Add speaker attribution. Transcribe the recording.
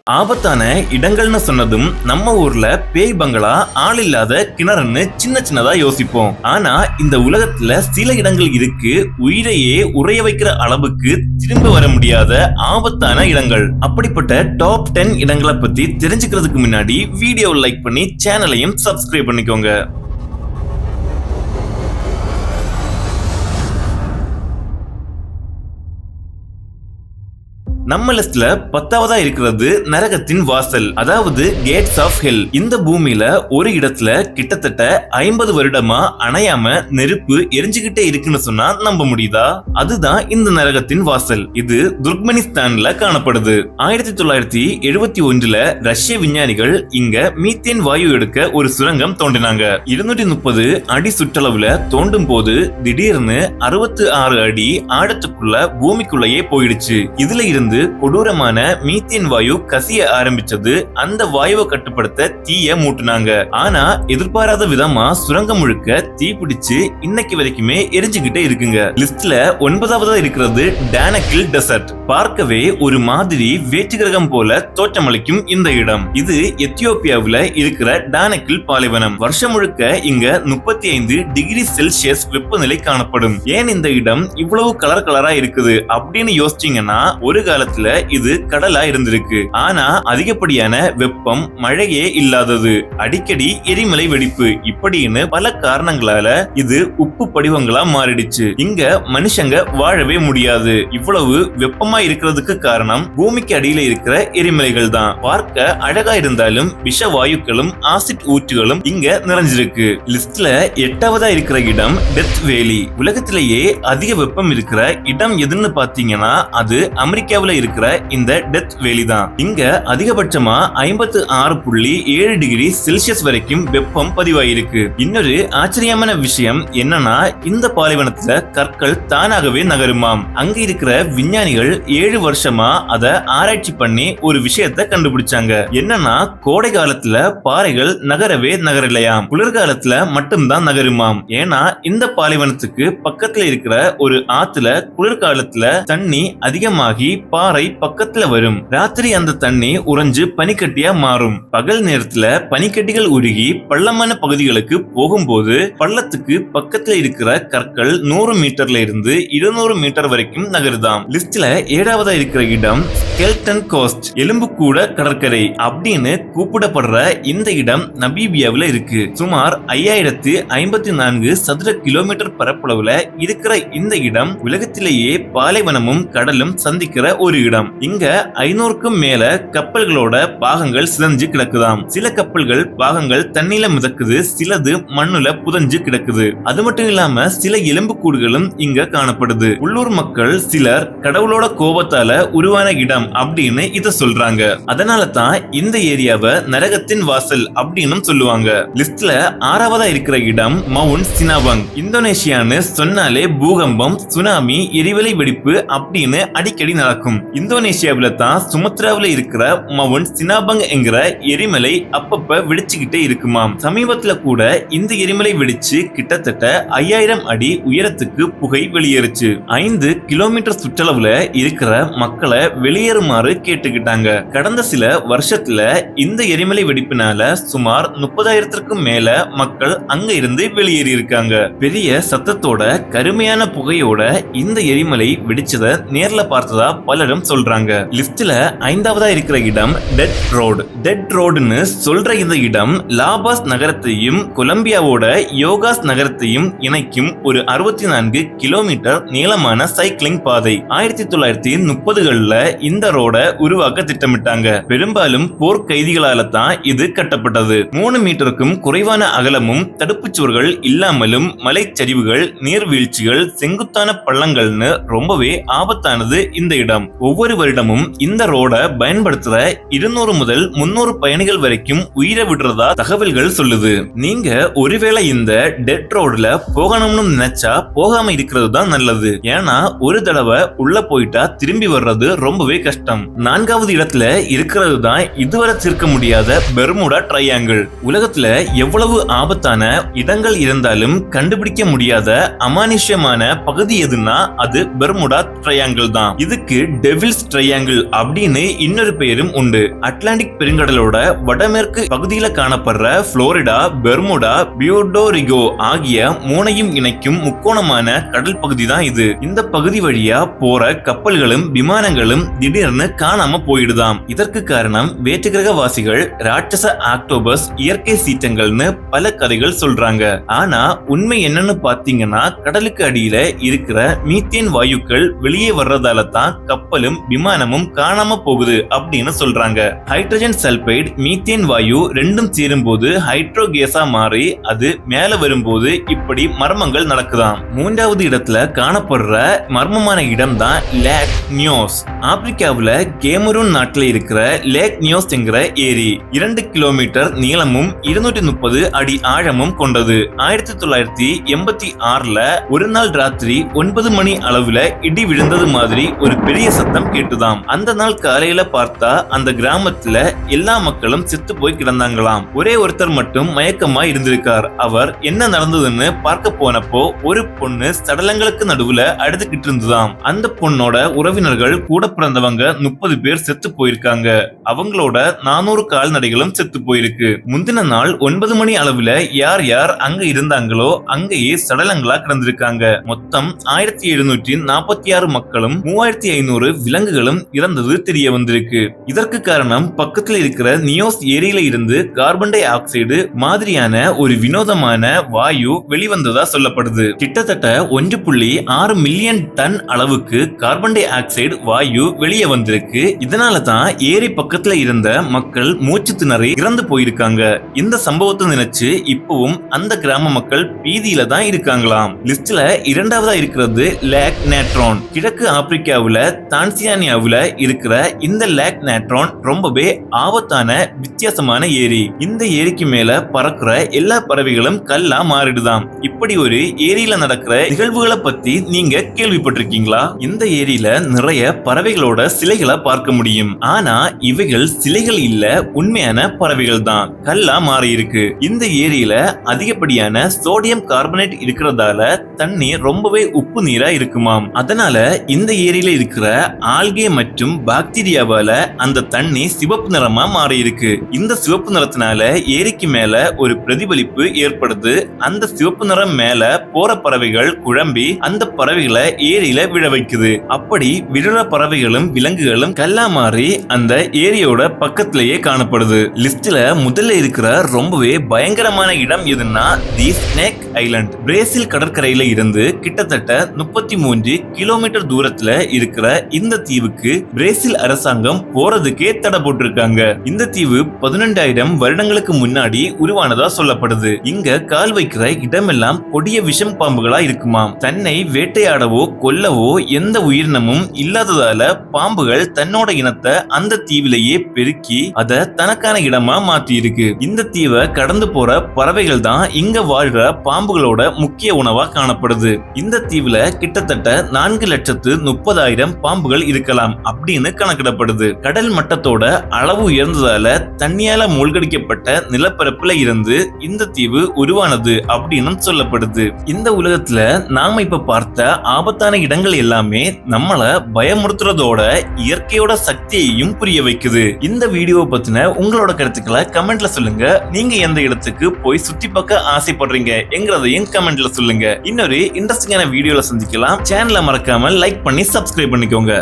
Speaker 1: ஆபத்தான இடங்கள்னு சொன்னதும் நம்ம ஊர்ல பேய் பங்களா, ஆள் இல்லாத கிணறுன்னு சின்ன சின்னதா யோசிப்போம். ஆனா இந்த உலகத்துல சில இடங்கள் இருக்கு, உயிரையே உறைய வைக்கிற அளவுக்கு திரும்ப வர முடியாத ஆபத்தான இடங்கள். அப்படிப்பட்ட டாப் 10 இடங்களை பத்தி தெரிஞ்சுக்கிறதுக்கு முன்னாடி வீடியோ லைக் பண்ணி சேனலையும் சப்ஸ்கிரைப் பண்ணிக்கோங்க. நம்ம லிஸ்ட்ல 10வதா இருக்கிறது நரகத்தின் வாசல், அதாவது கேட்ஸ் ஆஃப் ஹெல். இந்த பூமியில ஒரு இடத்துல கிட்டத்தட்ட 50 வருடமா அணையாம நெருப்பு எரிஞ்சுகிட்டே இருக்குன்னு சொன்னா நம்ப முடியுதா? அதுதான் இந்த நரகத்தின் வாசல். இது துர்க்மெனிஸ்தான்ல காணப்படுது. 1971ல ரஷ்ய விஞ்ஞானிகள் இங்க மீத்தேன் வாயு எடுக்க ஒரு சுரங்கம் தோண்டினாங்க. 230 அடி சுற்றளவுல தோண்டும் போது திடீர்னு 66 அடி ஆழத்துக்குள்ள பூமிக்குள்ளேயே போயிடுச்சு. இதுல இருந்து கொடூரமான மீத்தேன் வாயு கசிய ஆரம்பிச்சது. அந்த வாயுவை கட்டுப்படுத்த தீய மூட்டுனாங்க. ஆனா எதிர்பாராத விதமா சுரங்கம் முழுக்க தீ பிடிச்சு இன்னைக்கு வரைக்குமே எரிஞ்சுகிட்டே இருக்குங்க. லிஸ்ட்ல 9வதா இருக்கிறது டானக்கில் டெசர்ட். பார்க்கவே ஒரு மாதிரி வேற்று கிரகம் போல தோற்றமளிக்கும் இந்த இடம். இது எத்தியோப்பியாவுல இருக்கிற டானக்கில் பாலைவனம். வருஷம் முழுக்க இங்க 35 டிகிரி செல்சியஸ் வெப்பநிலை காணப்படும். ஏன் இந்த இடம் இவ்வளவு கலர் கலரா இருக்குது அப்படின்னு யோசிச்சீங்கன்னா, ஒரு காலத்துல இது கடலா இருந்திருக்கு. ஆனா அதிகப்படியான வெப்பம், மழையே இல்லாதது, அடிக்கடி எரிமலை வெடிப்பு, இப்படின்னு பல காரணங்களால இது உப்பு படிவங்களா மாறிடுச்சு. இங்க மனுஷங்க வாழவே முடியாது. இவ்வளவு வெப்பமா இருக்கிறதுக்கு காரணம் பூமிக்கு அடியில இருக்கிற எரிமலைகள் தான். பார்க்க அழகா இருந்தாலும் விஷ வாயுக்களும் ஆசிட் ஊற்றுகளும் இங்க நிறைஞ்சிருக்கு. லிஸ்ட்ல 8வதா இருக்கிற இடம் டெத் வேலி. உலகத்திலேயே அதிக வெப்பம் இருக்கிற இடம் எதுன்னு பாத்தீங்கன்னா அது அமெரிக்காவுல இருக்கிற இந்த டெத் வேலி தான். இங்க அதிகபட்சமா 56.7 டிகிரி செல்சியஸ் வரைக்கும் வெப்பம் பதிவாயிருக்கு. இன்னொரு ஆச்சரியமான விஷயம் என்னன்னா, இந்த பாலைவனத்துல கற்கள் தானாகவே நகருமாம். அங்க இருக்கிற விஞ்ஞானிகள் 7 வருஷமா அத ஆராய்ச்சி பண்ணி ஒரு விஷயத்தை கண்டுபிடிச்சாங்க. என்னன்னா, கோடை காலத்துல பாறைகள் நகரவே நகரலையாம், குளிர்காலத்துல மட்டும்தான் நகருமாம். ஏன்னா இந்த பாலைவனத்துக்கு பக்கத்துல இருக்கிற ஒரு ஆத்துல குளிர்காலத்துல தண்ணி அதிகமாகி பாறை பக்கத்துல வரும். ராத்திரி அந்த தண்ணி உறைஞ்சு பனிக்கட்டியா மாறும். பகல் நேரத்துல பனிக்கட்டிகள் உருகி பள்ளமான பகுதிகளுக்கு போகும்போது பள்ளத்துக்கு பக்கத்துல இருக்கிற கற்கள் 100 மீட்டர்ல இருந்து 200 மீட்டர் வரைக்கும் நகருதாம். லிஸ்ட்ல 7வதா இருக்கிற இடம் ஸ்கெல்டன் கோஸ்ட், எலும்புக்கூட கடற்கரை அப்படின்னு கூப்பிடப்படுற இந்த இடம் நமீபியாவுல இருக்கு. சுமார் 5054 சதுர கிலோமீட்டர் பரப்பளவுல இருக்கிற இந்த இடம் உலகத்திலேயே பாலைவனமும் கடலும் சந்திக்கிற ஒரு இடம். இங்க 500க்கும் மேல கப்பல்களோட பாகங்கள் சிதஞ்சு கிடக்குதாம். சில கப்பல்கள் பாகங்கள் தண்ணில மிதக்குது, சிலது மண்ணுல புதஞ்சு கிடக்குது. அது மட்டும் இல்லாம சில எலும்பு கூடுகளும் இங்க காணப்படுது. உள்ளூர் மக்கள் சிலர் கடவுளோட கோபத்தால உருவான இடம் அப்படின்னு இத சொல்றாங்க. அதனால தான் இந்த ஏரியாவை நரகத்தின் வாசல் அப்படின்னு சொல்லுவாங்க. லிஸ்ட்ல 6வதா இருக்கிற இடம் மவுண்ட் சினாபங். இந்தோனேஷியான்னு சொன்னாலே பூகம்பம், சுனாமி, எரிமலை வெடிப்பு அப்படின்னு அடிக்கடி நடக்கும். இந்தோனேஷியாவில தான் சுமத்ராவில இருக்கிற மவுண்ட் சினாபங் என்கிற எரிமலை அப்பப்ப வெடிச்சுக்கிட்டே இருக்குமாம். சமீபத்துல கூட இந்த எரிமலை வெடிச்சு கிட்டத்தட்ட 5000 அடி உயரத்துக்கு புகை வெளியேறுச்சு. 5 கிலோமீட்டர் சுற்றளவுல இருக்கிற மக்களை வெளியேறுமாறு கேட்டுக்கிட்டாங்க. கடந்த சில வருஷத்துல இந்த எரிமலை வெடிப்பினால சுமார் 30,000க்கும் மேல மக்கள் அங்க இருந்து வெளியேறி இருக்காங்க. பெரிய சத்தத்தோட கருமையான புகையோட இந்த எரிமலை வெடிச்சத நேர்ல பார்த்ததா பலரும் சொல்றாங்க. லிஸ்ட்ல 5வதா இருக்கிற இடம் டெட் ரோடு. டெட் ரோடுன்னு சொல்ற இந்த இடம் லாபாஸ் நகரத்தையும் கொலம்பியாவோட யோகாஸ் நகரத்தையும் இணைக்கும் ஒரு 64 கிலோமீட்டர் நீளமான சைக்கிளிங் பாதை. 1930கள்ல இந்த ரோட உருவாக்க திட்டமிட்டாங்க. பெரும்பாலும் போர் கைதிகளால தான் இது கட்டப்பட்டது. 3 மீட்டருக்கும் குறைவான அகலமும், தடுப்புச் சுவர்கள் இல்லாமலும், மலைச்சரிவுகள், நீர்வீழ்ச்சிகள், செங்குத்தான பள்ளங்கள்னு ரொம்பவே ஆபத்தானது இந்த இடம். ஒவ்வொரு வருடமும் இந்த ரோட பயன்படுத்துற 200 முதல் 300 பயணிகள் வரைக்கும் உயிரை விடுறதா தகவல்கள் சொல்லுது. நீங்க ஒருவேளை இந்த டெட் ரோட்ல போகணும்னு நினைச்சா போகாம இருக்கிறது தான் நல்லது. ஏன்னா ஒரு தடவை உள்ள போயிட்டா திரும்பி வர்றது ரொம்பவே கஷ்டம். 4வது இடத்துல இருக்கிறது தான் இதுவரை தீர்க்க முடியாத பெர்முடா ட்ரையாங்கிள். உலகத்துல எவ்வளவு ஆபத்தான இடங்கள் இருந்தாலும் கண்டுபிடிக்க முடியாத அமானுஷ்யமான பகுதி எதுன்னா அது பெர்முடா ட்ரையாங்கிள் தான். இதுக்கு டெவில்ஸ் ட்ரையாங்கிள் அப்படின்னு இன்னொரு பெயரும் உண்டு. அட்லாண்டிக் பெருங்கடலோட வடமேற்கு பகுதியில காணப்படுற புளோரிடா, பெர்முடா, பியூர்டோ ஆகிய மூணையும் இணைக்கும் முக்கோணமான கடல் பகுதி தான் இது. இந்த பகுதி வழியா போற கப்பல்களும் விமானங்களும் திடீர்னு காணாம போயிடுதாம். இதற்கு காரணம் வேற்றுக்கிரகவாசிகள், ராட்சச ஆக்டோபஸ், இயற்கை சீற்றங்கள்னு பல கதைகள் சொல்றாங்க. ஆனா உண்மை என்னன்னு பாத்தீங்கன்னா, கடலுக்கு அடியில இருக்கிற மீத்தேன் வாயுக்கள் வெளியே வர்றதால தான் கப்பலும் விமானமும் காணாம போகுது அப்படின்னு சொல்றாங்க. ஹைட்ரஜன் சல்பைடு, மீத்தேன் வாயு ரெண்டும் சேரும் போது ஹைட்ரோகேஸா மாறி அது மேல வரும்போது இப்படி மர்மங்கள் நடக்குதாம். மூன்றாவது இடத்துல காணப்படுற மர்மமான இடம் தான் லேக் நியோஸ். ஆப்பிரிக்காவுல கேமரூன் நாட்டில் இருக்கிற லேக் நியோஸ் என்கிற ஏரி 2 கிலோமீட்டர் நீளமும் 230 அடி ஆழமும் கொண்டது. 1986ல ஒரு நாள் ராத்திரி 9 மணி அளவுல இடி விழுந்தது மாதிரி ஒரு பெரிய சத்தம் கேட்டுதாம். அந்த நாள் காலையில பார்த்தா அந்த கிராமத்துல எல்லா மக்களும் செத்து போய் கிடந்தாங்களாம். ஒரே ஒருத்தர் மட்டும் மயக்கமா இருந்திருக்கார். அவர் என்ன நடந்ததுன்னு பார்க்க போனப்போ ஒரு பொண்ணு சடலங்களுக்கு நடுவுல அழுதுகிட்டு இருந்ததாம். அந்த பொண்ணோட உறவினர்கள் கூட பிறந்தவங்க 30 பேர் செத்து போயிருக்காங்க. அவங்களோட 400 கால்நடைகளும் செத்து போயிருக்கு. முந்தின நாள் 9 மணி அளவுல யார் யார் அங்க இருந்தாங்களோ அங்கேயே சடலங்களா கிடந்திருக்காங்க. மொத்தம் 1746 மக்களும் 3500 விலங்குகளும் இறந்தது தெரிய வந்திருக்கு. இதற்கு காரணம் பக்கத்துல இருக்கிற நியோஸ் ஏரியில இருந்து கார்பன் டை ஆக்சைடு மாதிரியான ஒரு வினோதமான வாயு வெளிவந்ததா சொல்லப்படுது. கிட்டத்தட்ட 1.6 மில்லியன் டன் அளவுக்கு கார்பன் டை ஆக்சைடு வாயு வெளியே வந்திருக்கு. இதனால தான் ஏரி பக்கத்துல இருந்த மக்கள் மூச்சு திணறி இறந்து போயிருக்காங்க. இந்த சம்பவத்தை நினைச்சு இப்பவும் அந்த கிராம மக்கள் பீதியில தான் இருக்காங்களாம். லிஸ்ட்ல இரண்டாவதா இருக்கிறது லேக் நேட்ரான். கிழக்கு ஆப்பிரிக்காவுல தான்சானியாவுல இருக்கிற இந்த லேக் நேட்ரான் ரொம்பவே ஆபத்தான வித்தியாசமான ஏரி. இந்த ஏரிக்கு மேல பறக்கிற எல்லா பறவைகளும் கல்லா மாறிடுதாம். இப்படி ஒரு ஏரியில நடக்கிற நிகழ்வுகளை பத்தி நீங்க கேள்விப்பட்டிருக்கீங்களா? இந்த ஏரியில நிறைய பறவைகளோட சிலைகளை பார்க்க முடியும். ஆனா இவைகள் சிலைகள் இல்ல, உண்மையான பறவைகள் தான். கல்லா மாறி இருக்கு. இந்த ஏரியில அதிகப்படியான சோடியம் கார்பனேட் இருக்கிறதால தண்ணி ரொம்பவே உப்பு நீரா இருக்குமாம். அதனால இந்த ஏரியில இருக்கிற ஆல்கே மற்றும் பாக்டீரியாவால அந்த தண்ணி சிவப்பு நிறமா மாறி இருக்கு. இந்த சிவப்பு நிறத்தினால ஏரிக்கு மேல ஒரு பிரதிபலிப்பு ஏற்படுது. அந்த சிவப்பு நிறம் மேல போற பறவைகள் குழம்பி அந்த பறவைகளை ஏரியில விழ வைக்குது. அப்படி விழுற பறவைகளும் விலங்குகளும் கல்லா மாறி அந்த ஏரியோட பக்கத்திலேயே காணப்படுது. லிஸ்ட்ல முதல்ல இருக்கிற ரொம்பவே பயங்கரமான இடம் எதுன்னா தி ஸ்னேக் ஐலண்ட். பிரேசில் கடற்கரையில இருந்து கிட்டத்தட்ட 33 கிலோமீட்டர் தூரத்துல இருக்கிற இந்த தீவுக்கு பிரேசில் அரசாங்கம் போறதுக்கே தடை போட்டிருக்காங்க. இந்த தீவு 12,000 வருடங்களுக்கு முன்னாடி உருவானதா சொல்லப்படுது. இங்க கால் வைக்கிற இடமெல்லாம் கொடிய விஷம் பாம்புகளா இருக்குமாம். தன்னை வேட்டையாடவோ கொல்லவோ எந்த உயிரினமும் இல்லாததால பாம்புகள் தன்னோட இனத்தை அந்த தீவிலேயே பெருக்கி அதை தனக்கான இடமா மாற்றி இருக்கு. இந்த தீவை கடந்து போற பறவைகள் தான் இங்க வாழ்ற பாம்புகளோட முக்கிய உணவா காணப்படுது. இந்த தீவுல கிட்டத்தட்ட 4,30,000 பாம்புகள் இருக்கலாம் அப்படின்னு கணக்கிடப்படுது. கடல் மட்டத்தோட அளவு உயர்ந்ததால தண்ணியால மூழ்கடிக்கப்பட்ட நிலப்பரப்புல இருந்து இந்த தீவு உருவானது அப்படின்னு சொல்லப்படுது. இந்த உலகத்துல நாம இப்ப பார்த்த ஆபத்தான இடங்கள் எல்லாமே நம்மள பயமுறுத்துறதோட இயற்கையோட சக்தியையும் புரிய வைக்குது. இந்த வீடியோ பத்தின உங்களோட கருத்துக்களை கமெண்ட்ல சொல்லுங்க. நீங்க எந்த இடத்துக்கு போய் சுத்தி பார்க்க ஆசைப்படுறீங்க என்கிறதையும் கமெண்ட்ல சொல்லுங்க. இன்னொரு இன்ட்ரெஸ்டிங்கான வீடியோல சந்திக்கலாம். சேனலை மறக்காம லைக் பண்ணி சப்ஸ்கிரைப் பண்ணிக்கோங்க.